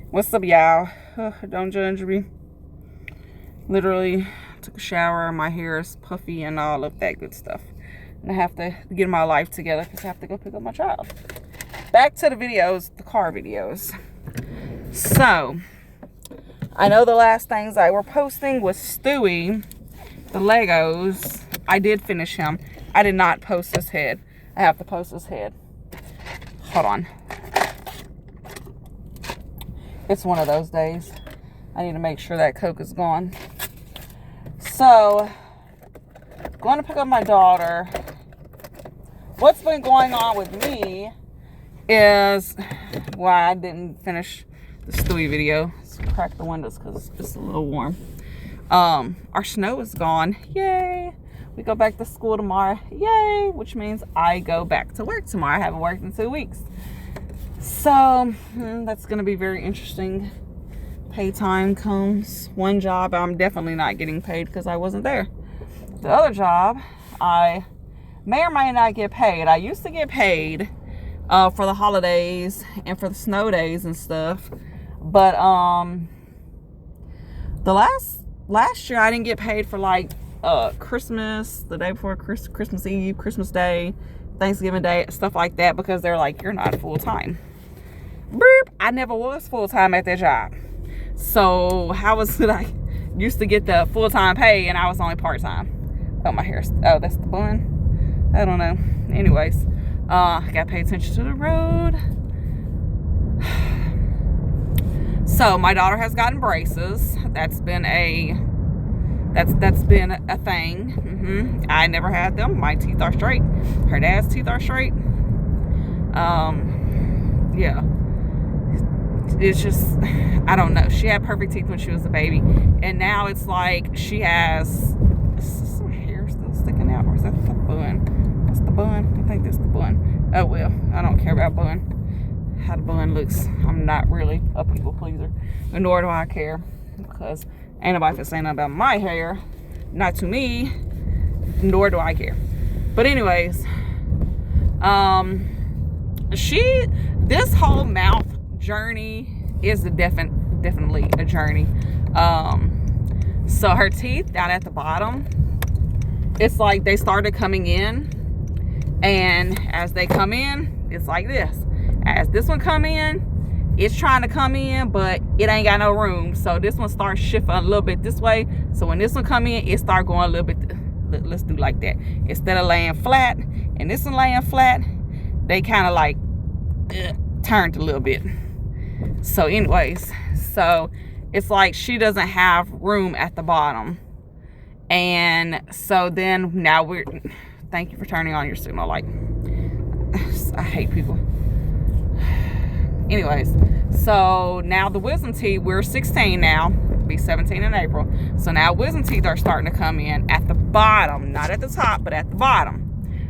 What's up, y'all? Don't judge me. Literally took a shower. My hair is puffy and all of that good stuff. And I have to get my life together because I have to go pick up my child. Back to the videos, the car videos. So, I know the last things I were posting was Stewie, the Legos. I did finish him. I did not post his head. I have to post his head. Hold on. It's one of those days. I need to make sure that Coke is gone. So, going to pick up my daughter. What's been going on with me is why I didn't finish the Stewie video. Let's crack the windows because it's a little warm. Our snow is gone. Yay! We go back to school tomorrow. Yay! Which means I go back to work tomorrow. I haven't worked in 2 weeks. So, that's going to be very interesting. Pay time comes. One job, I'm definitely not getting paid because I wasn't there. The other job, I may or may not get paid. I used to get paid for the holidays and for the snow days and stuff. But the last year, I didn't get paid for like Christmas, the day before Christmas Eve, Christmas Day, Thanksgiving Day, stuff like that, because they're like, you're not full-time. Boop. I never was full-time at that job. So how was it I used to get the full-time pay and I was only part-time? Oh, my hair. Oh, that's the bun. I don't know. Anyways, I gotta pay attention to the road. So my daughter has gotten braces. That's been a thing. I never had them. My teeth are straight. Her dad's teeth are straight. Yeah. It's just, I don't know. She had perfect teeth when she was a baby. And now it's like she has some hair still sticking out. Or is that the bun? That's the bun? I think that's the bun. Oh, well. I don't care about bun. How the bun looks. I'm not really a people pleaser. Nor do I care. Because ain't nobody can say nothing about my hair. Not to me. Nor do I care. But anyways. This whole mouth journey is definitely a journey. So her teeth down at the bottom, it's like they started coming in, and as they come in, it's like this. As this one come in, it's trying to come in, but it ain't got no room. So this one starts shifting a little bit this way. So when this one come in, it start going a little bit. Let's do like that. Instead of laying flat and this one laying flat, they kind of like turned a little bit. So anyways, so it's like she doesn't have room at the bottom. And so then now thank you for turning on your signal light. I hate people. Anyways, so now the wisdom teeth, we're 16 now, be 17 in April. So now wisdom teeth are starting to come in at the bottom, not at the top, but at the bottom.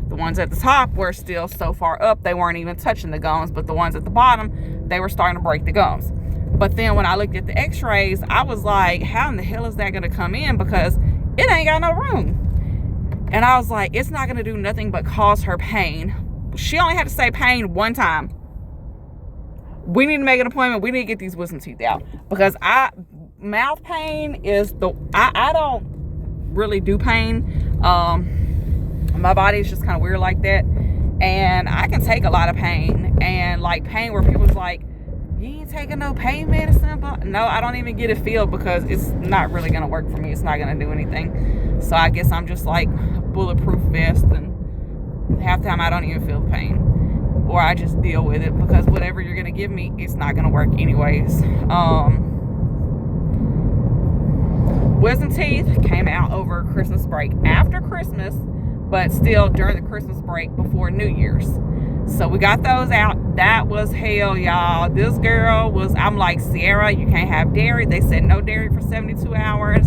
The ones at the top were still so far up, they weren't even touching the gums, but the ones at the bottom, they were starting to break the gums. But then when I looked at the x-rays, I was like, how in the hell is that going to come in? Because it ain't got no room. And I was like, it's not going to do nothing but cause her pain. She only had to say pain one time. We need to make an appointment. We need to get these wisdom teeth out. Because mouth pain is I don't really do pain. My body is just kind of weird like that. And I can take a lot of pain. And like pain where people's like, you ain't taking no pain medicine? But no, I don't even get a feel because it's not really going to work for me. It's not going to do anything. So I guess I'm just like bulletproof vest. And half the time I don't even feel the pain. Or I just deal with it. Because whatever you're going to give me, it's not going to work anyways. Wisdom teeth came out over Christmas break. After Christmas, but still during the Christmas break before New Year's. So we got those out. That was hell, y'all. This girl was, I'm like, Sierra, you can't have dairy. They said no dairy for 72 hours.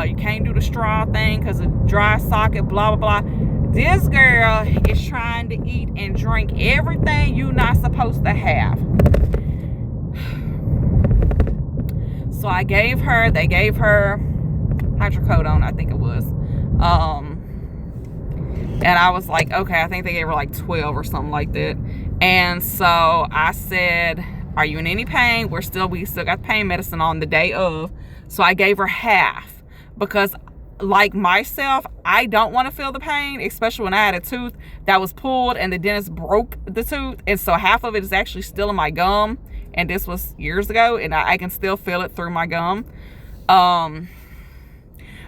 You can't do the straw thing because of dry socket, blah, blah, blah. This girl is trying to eat and drink everything you're not supposed to have. So they gave her hydrocodone, I think it was. And I was like, okay, I think they gave her like 12 or something like that. And so I said, Are you in any pain? We still got pain medicine on the day of. So I gave her half, because like myself, I don't want to feel the pain, especially when I had a tooth that was pulled and the dentist broke the tooth. And so half of it is actually still in my gum. And this was years ago, and I can still feel it through my gum.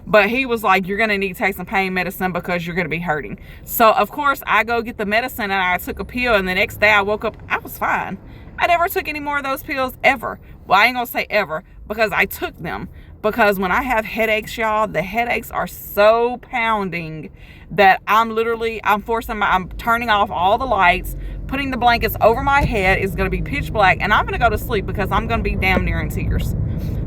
But he was like, you're going to need to take some pain medicine because you're going to be hurting. So, of course, I go get the medicine, and I took a pill, and the next day I woke up, I was fine. I never took any more of those pills ever. Well, I ain't going to say ever, because I took them. Because when I have headaches, y'all, the headaches are so pounding that I'm turning off all the lights, putting the blankets over my head. It's going to be pitch black, and I'm going to go to sleep because I'm going to be damn near in tears.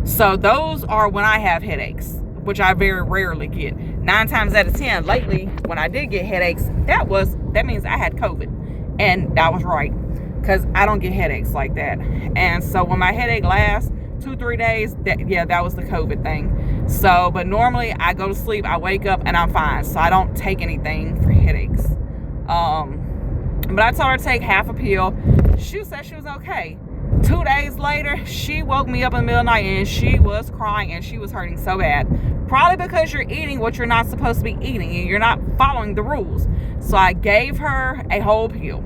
So those are when I have headaches, which I very rarely get. 9 times out of 10, lately, when I did get headaches, that means I had COVID. And that was right, because I don't get headaches like that. And so when my headache lasts 2-3 days, that was the COVID thing. So, but normally I go to sleep, I wake up, and I'm fine. So I don't take anything for headaches. But I told her to take half a pill. She said she was okay. 2 days later, she woke me up in the middle of the night, and she was crying, and she was hurting so bad. Probably because you're eating what you're not supposed to be eating, and you're not following the rules. So I gave her a whole pill.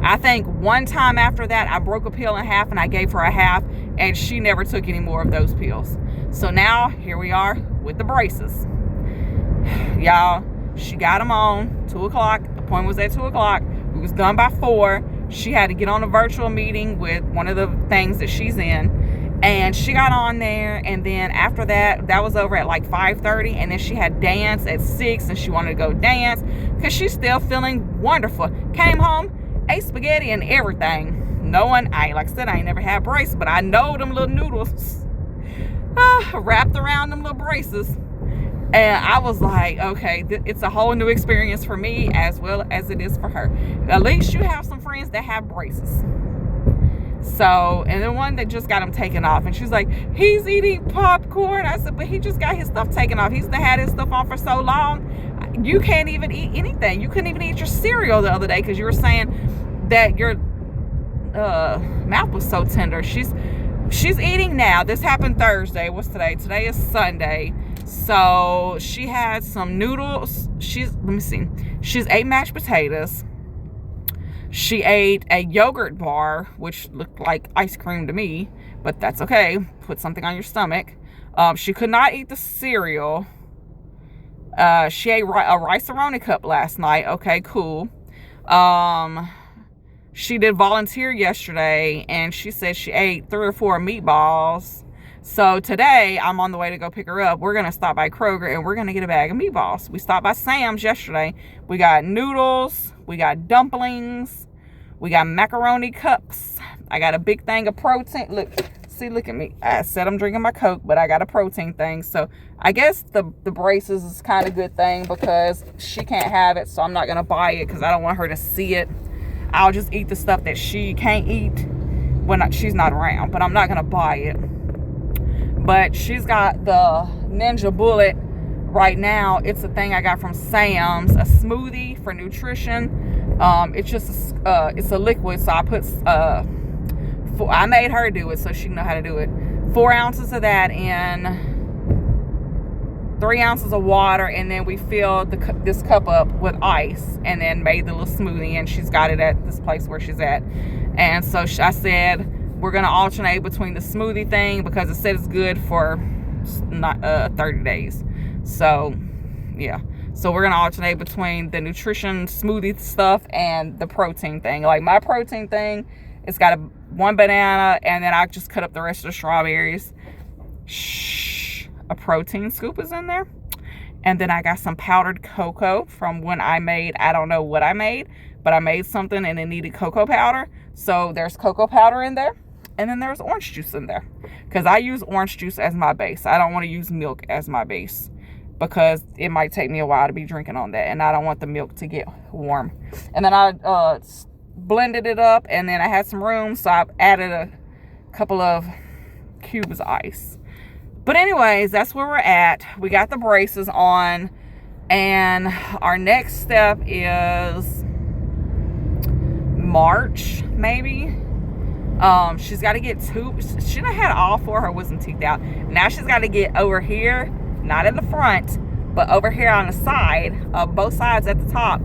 I think one time after that, I broke a pill in half, and I gave her a half, and she never took any more of those pills. So now, here we are with the braces. Y'all, she got them on 2 o'clock. The appointment was at 2 o'clock. We was done by 4. She had to get on a virtual meeting with one of the things that she's in. And she got on there, and then after that was over at like 5:30, and then she had dance at 6, and she wanted to go dance because she's still feeling wonderful. Came home, ate spaghetti and everything. Like I said, I ain't never had braces, but I know them little noodles wrapped around them little braces. And I was like, okay, it's a whole new experience for me as well as it is for her. At least you have some friends that have braces. So, and the one that just got him taken off, and she's like, he's eating popcorn. I said, but he just got his stuff taken off. He's had his stuff on for so long. You can't even eat anything. You couldn't even eat your cereal the other day because you were saying that your mouth was so tender. She's eating now. This happened Thursday. What's today? Today is Sunday. So she had some noodles. She's ate mashed potatoes. She ate a yogurt bar, which looked like ice cream to me, but that's okay. Put something on your stomach. She could not eat the cereal. She ate a rice-a-roni cup last night. Okay, cool. She did volunteer yesterday, and she said she ate 3 or 4 meatballs. So today, I'm on the way to go pick her up. We're going to stop by Kroger, and we're going to get a bag of meatballs. We stopped by Sam's yesterday. We got noodles. We got dumplings. We got macaroni cups. I got a big thing of protein. Look at me. I said I'm drinking my Coke, but I got a protein thing. So I guess the braces is kind of a good thing because she can't have it. So I'm not going to buy it because I don't want her to see it. I'll just eat the stuff that she can't eat when she's not around. But I'm not going to buy it. But she's got the Ninja Bullet right now. It's a thing I got from Sam's, a smoothie for nutrition. It's just it's a liquid, so I put I made her do it so she can know how to do it. 4 ounces of that in 3 ounces of water, and then we filled this cup up with ice, and then made the little smoothie. And she's got it at this place where she's at. And so I said, we're going to alternate between the smoothie thing because it said it's good for 30 days. So, yeah. So we're going to alternate between the nutrition smoothie stuff and the protein thing. Like my protein thing, it's got 1 banana, and then I just cut up the rest of the strawberries. A protein scoop is in there. And then I got some powdered cocoa from when I don't know what I made, but I made something and it needed cocoa powder. So there's cocoa powder in there. And then there's orange juice in there because I use orange juice as my base. I don't want to use milk as my base because it might take me a while to be drinking on that, and I don't want the milk to get warm. And then I blended it up, and then I had some room, so I added a couple of cubes of ice. But anyways, that's where we're at. We got the braces on, and our next step is March, maybe. She's got to get she done had all 4 of her wisdom teeth out. Now she's got to get over here, not in the front, but over here on the side, both sides at the top,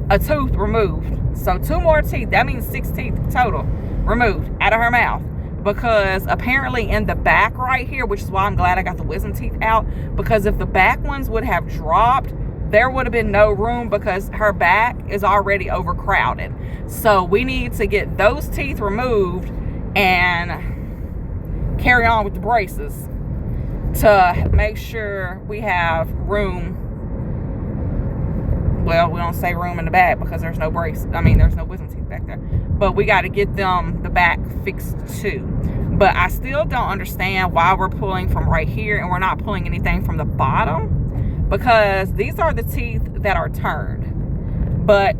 a tooth removed. So 2 more teeth, that means 6 teeth total removed out of her mouth. Because apparently in the back right here, which is why I'm glad I got the wisdom teeth out, because if the back ones would have dropped, there would have been no room, because her back is already overcrowded. So we need to get those teeth removed and carry on with the braces to make sure we have room. Well, we don't say room in the back because there's no brace. I mean, there's no wisdom teeth back there. But we got to get them, the back, fixed too. But I still don't understand why we're pulling from right here and we're not pulling anything from the bottom, because these are the teeth that are turned. But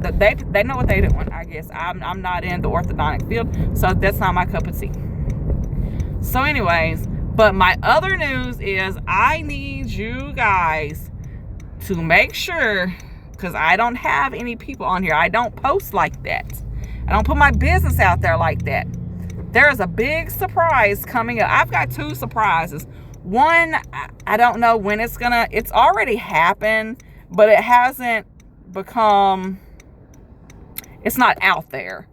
they know what they're doing, I guess. I'm not in the orthodontic field, so that's not my cup of tea. So anyways, but my other news is I need you guys to make sure, because I don't have any people on here. I don't post like that. I don't put my business out there like that. There is a big surprise coming up. I've got 2 surprises. One, I don't know when it's already happened, but it hasn't become, it's not out there.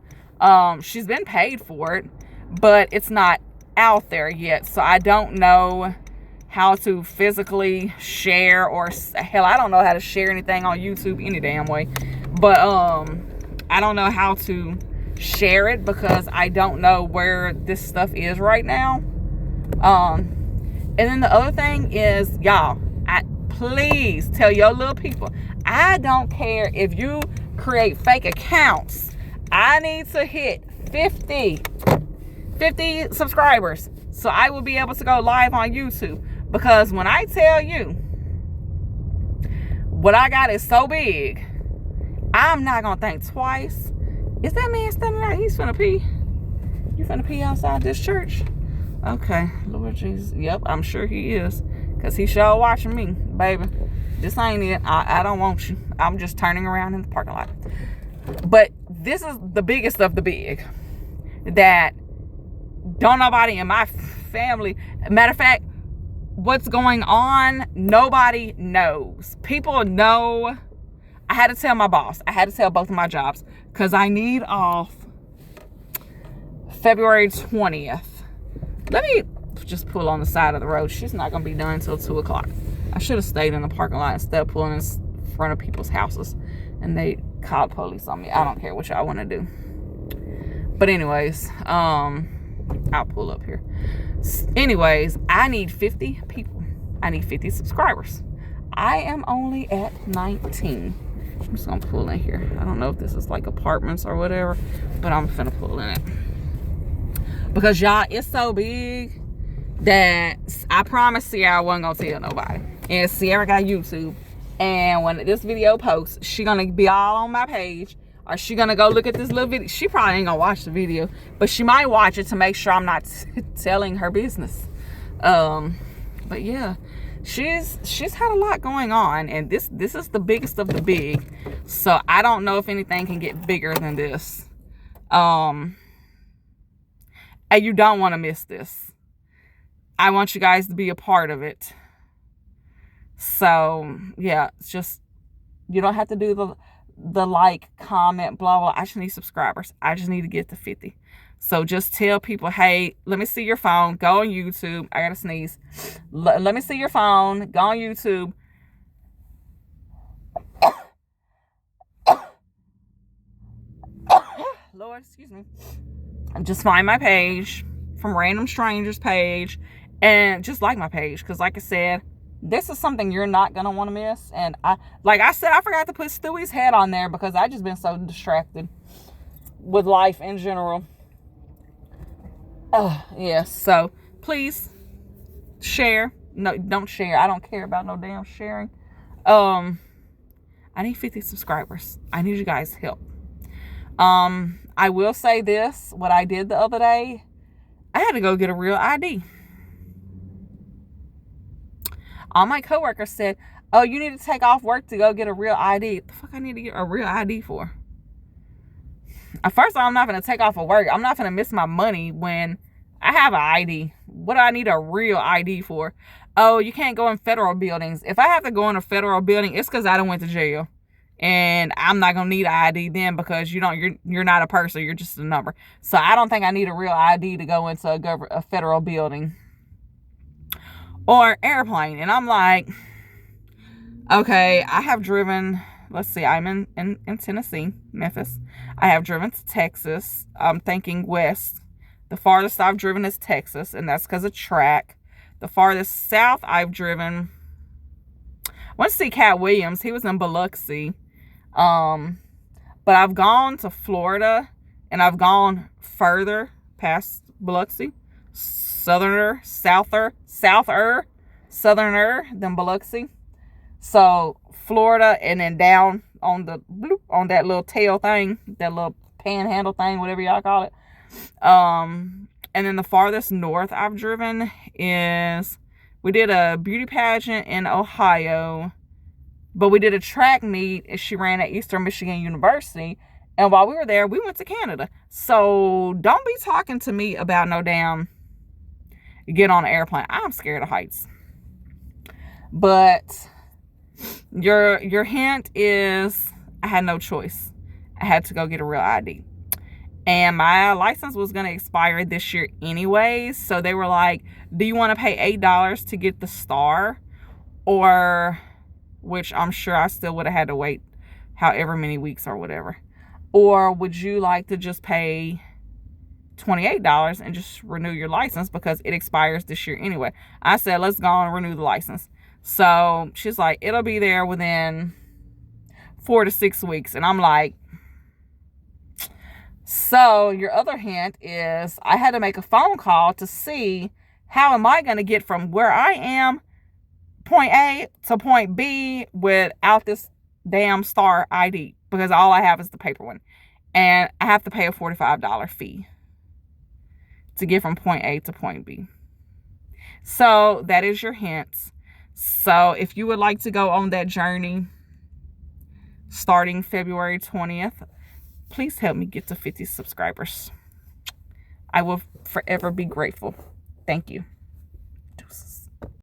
She's been paid for it, but it's not out there yet. So I don't know how to physically share, or hell, I don't know how to share anything on YouTube any damn way. But I don't know how to share it because I don't know where this stuff is right now. And then the other thing is, y'all, please tell your little people, I don't care if you create fake accounts. I need to hit 50 subscribers so I will be able to go live on YouTube. Because when I tell you what I got is so big, I'm not going to think twice. Is that man standing out? He's finna pee. You finna pee outside this church? Okay, Lord Jesus. Yep, I'm sure he is. Because he sure watching me, baby. This ain't it. I don't want you. I'm just turning around in the parking lot. But this is the biggest of the big. That don't nobody in my family. Matter of fact, what's going on, nobody knows. People know. I had to tell my boss. I had to tell both of my jobs. Because I need off February 20th. Let me just pull on the side of the road. She's not going to be done until 2 o'clock. I should have stayed in the parking lot instead of pulling in front of people's houses. And they called police on me. I don't care what y'all want to do. But anyways, I'll pull up here. Anyways, I need 50 people. I need 50 subscribers. I am only at 19. I'm just gonna pull in here. I don't know if this is like apartments or whatever, but I'm finna pull in it. Because y'all, it's so big that I promised Sierra I wasn't gonna tell nobody. And Sierra got YouTube. And when this video posts, she gonna be all on my page. Or she gonna go look at this little video. She probably ain't gonna watch the video, but she might watch it to make sure I'm not telling her business. But yeah, she's had a lot going on, and this is the biggest of the big. So I don't know if anything can get bigger than this. And you don't want to miss this. I want you guys to be a part of it. So yeah, it's just, you don't have to do the like, comment, blah, blah. I just need subscribers. I just need to get to 50. So just tell people, hey, let me see your phone. Go on YouTube. I got to sneeze. Let me see your phone. Go on YouTube. Lord, excuse me. Just find my page from Random Strangers page and just like my page. Because like I said, this is something you're not going to want to miss. And like I said, I forgot to put Stewie's head on there because I just been so distracted with life in general. Yes. So please share. No, don't share. I don't care about no damn sharing. I need 50 subscribers. I need you guys' help. I will say this. What I did the other day, I had to go get a real ID. All my coworkers said, oh, you need to take off work to go get a real ID. What the fuck I need to get a real ID for? At first, I'm not going to take off of work. I'm not going to miss my money when I have an ID. What do I need a real ID for? Oh, you can't go in federal buildings. If I have to go in a federal building, it's because I done went to jail. And I'm not going to need an ID then, because you're not a person. You're just a number. So I don't think I need a real ID to go into a federal building or airplane. And I'm like, okay, I have driven, let's see, I'm in Tennessee, Memphis. I have driven to Texas. I'm thinking west. The farthest I've driven is Texas, and that's because of track. The farthest south I've driven, I went to see Cat Williams. He was in Biloxi. But I've gone to Florida, and I've gone further past Biloxi, southerner than Biloxi. So Florida, and then down on that little tail thing, that little panhandle thing, whatever y'all call it. And then the farthest north I've driven is, we did a beauty pageant in Ohio, but we did a track meet, and she ran at Eastern Michigan University. And while we were there, we went to Canada. So don't be talking to me about no damn get on an airplane. I'm scared of heights. But your hint is, I had no choice. I had to go get a real ID. And my license was going to expire this year anyways. So they were like, do you want to pay $8 to get the star? Or, which I'm sure I still would have had to wait however many weeks or whatever. Or would you like to just pay $28 and just renew your license, because it expires this year anyway? I said, let's go and renew the license. So she's like, it'll be there within 4 to 6 weeks. And I'm like, so your other hint is, I had to make a phone call to see how am I going to get from where I am, point A to point B, without this damn star ID, because all I have is the paper one. And I have to pay a $45 fee to get from point A to point B. So that is your hints. So if you would like to go on that journey starting February 20th, please help me get to 50 subscribers. I will forever be grateful. Thank you. Deuces.